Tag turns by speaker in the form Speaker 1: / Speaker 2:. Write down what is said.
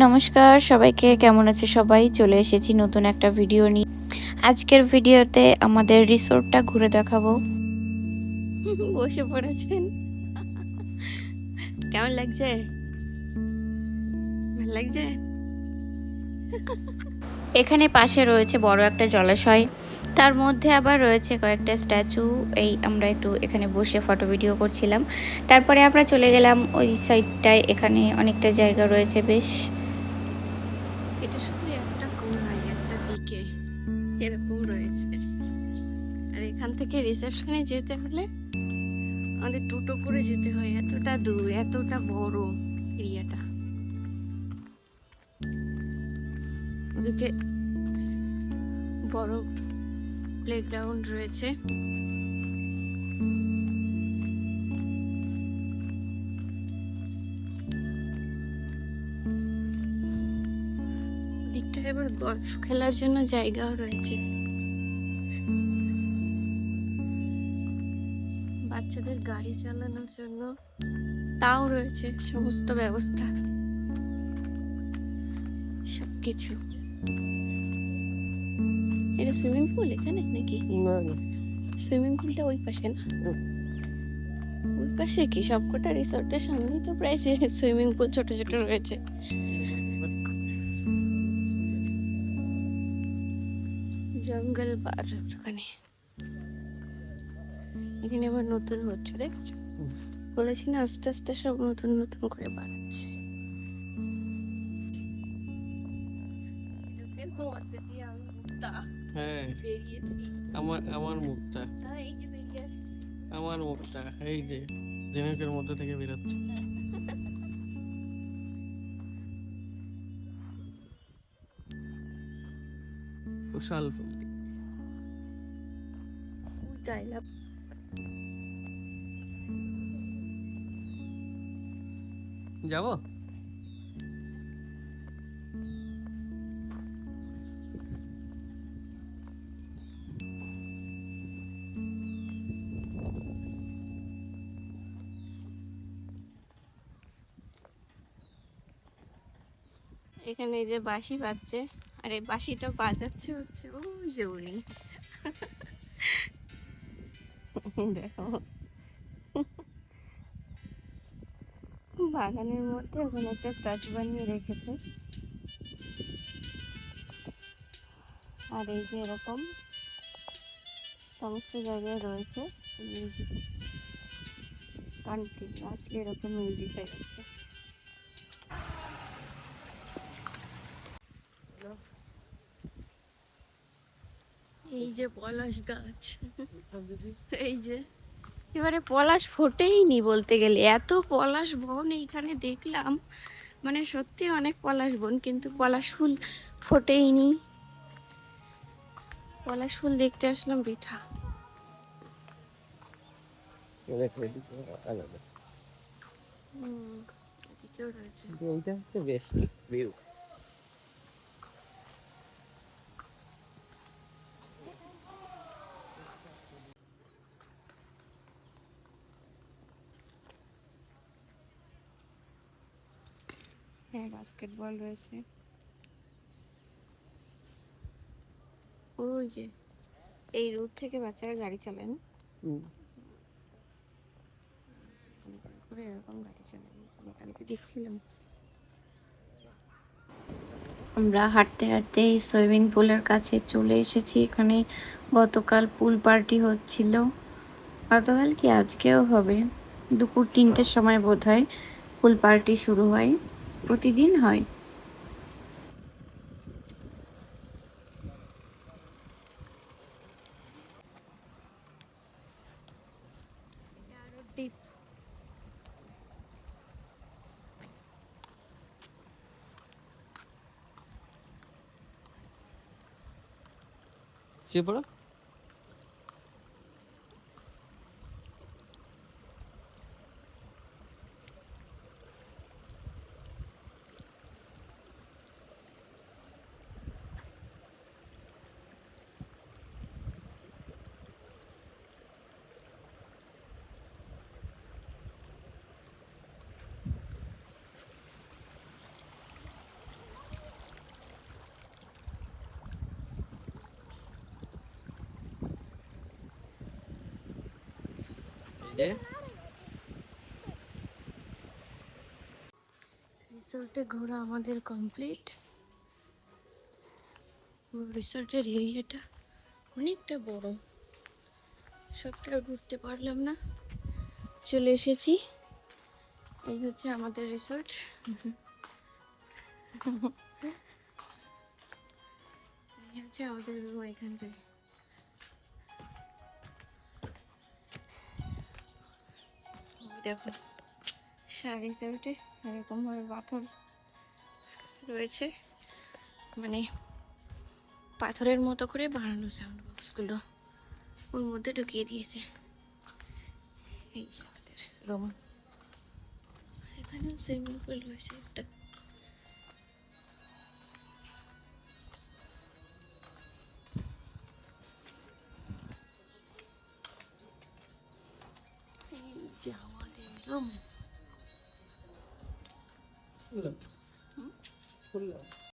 Speaker 1: নমস্কার সবাইকে, কেমন আছে সবাই? চলে এসেছি নতুন একটা ভিডিও নিয়ে। আজকের ভিডিওতে আমাদের রিসোর্টটা ঘুরে দেখাবো। বসে পড়েছেন, কেমন লাগছে? ভালো লাগছে। এখানে পাশে রয়েছে বড় একটা জলাশয়, তার মধ্যে আবার রয়েছে কয়েকটা স্ট্যাচু। আমরা একটু এখানে বসে ফটো ভিডিও করছিলাম। তারপরে আমরা চলে গেলাম ওই সাইডটায়, এখানে অনেকটা জায়গা রয়েছে বেশ। এটা শুধু একটা কোণায় একটা দিকে এরকম রয়েছে। আর এখান থেকে রিসেপশনে যেতে হলে আমাদের টোটো করে যেতে হয়, এতটা দূর, এতটা বড় এরিয়াটা। ওদিকে বড় প্লেগ্রাউন্ড রয়েছে। ওদিকটা এবার গলফ খেলার জন্য জায়গাও রয়েছে, বাচ্চাদের গাড়ি চালানোর জন্য তাও রয়েছে সমস্ত ব্যবস্থা, সবকিছু। এটা সুইমিং পুল এখানে নাকি? সুইমিং পুলটা ওই পাশে না? ওই পাশে কি? সবকটা রিসোর্টের সামনেই তো প্রায় সুইমিং পুল ছোট ছোট রয়েছে। জঙ্গল পার ওখানে, এখানে আবার নতুন হচ্ছে, দেখছো? বলেছি না, আস্তে আস্তে সব নতুন নতুন করে বানাচ্ছে।
Speaker 2: হ্যাঁ, আমার মুখটা, আমার মুখটা এই যে ঝিনুকের মধ্যে থেকে বেরোচ্ছে। কুশাল ফুলটি যাবো।
Speaker 1: এখানে এই যে বাঁশি বাজছে, আর এই বাঁশিটা বাজাচ্ছে হচ্ছে ও যে উনি। দেখো বাগানের মধ্যে ওখানে একটা স্ট্যাচু বানিয়ে রেখেছে। আর এই যে এরকম সমস্ত জায়গায় রয়েছে মিউজিক, কন্টিনিউয়াসলি এরকম মিউজিক হয়ে যাচ্ছে। এই যে পলাশ গাছ, এই যে এবারে পলাশ ফোটেইনি বলতে গেলে, এত পলাশ বন এইখানে দেখলাম, মানে সত্যি অনেক পলাশ বন, কিন্তু পলাশ ফুল ফোটেইনি। পলাশ ফুল দেখতে আসলাম বৃথা। এদিকেও রয়েছে।
Speaker 2: এইটা হচ্ছে বেস্ট ভিউ।
Speaker 1: হ্যাঁ, বাস্কেটবল রয়েছে। ওই যে এই রুট থেকে বাচ্চারা গাড়ি চালায় না, করে এরকম গাড়ি চালায়, আমি কালকে দেখছিলাম। আমরা হাঁটতে হাঁটতে এই সুইমিং পুলের কাছে চলে এসেছি। এখানে গতকাল পুল পার্টি হচ্ছিল, গতকাল কি আজকেও হবে, দুপুর 3টের সময় বোধহয় পুল পার্টি শুরু হয়, প্রতিদিন হয়।
Speaker 2: শুয়ে পড়ো।
Speaker 1: রিসোর্টে ঘোরা আমাদের কমপ্লিট। রিসোর্টের এরিয়াটা অনেকটা বড়, সবটা আর ঘুরতে পারলাম না। চলে এসেছি, এই হচ্ছে আমাদের রিসোর্ট। এই হচ্ছে আমাদের রুম এখানটায়। দেখো রিসোর্টে এরকম ভাবে পাথর রয়েছে, মানে পাথরের মতো করে বানানো সাউন্ড বক্সগুলো ওর মধ্যে ঢুকিয়ে দিয়েছে। এই যে আমাদের রুম, এখানেও সুইমিং পুল রয়েছে একটা। এই যে আমাদের রুম।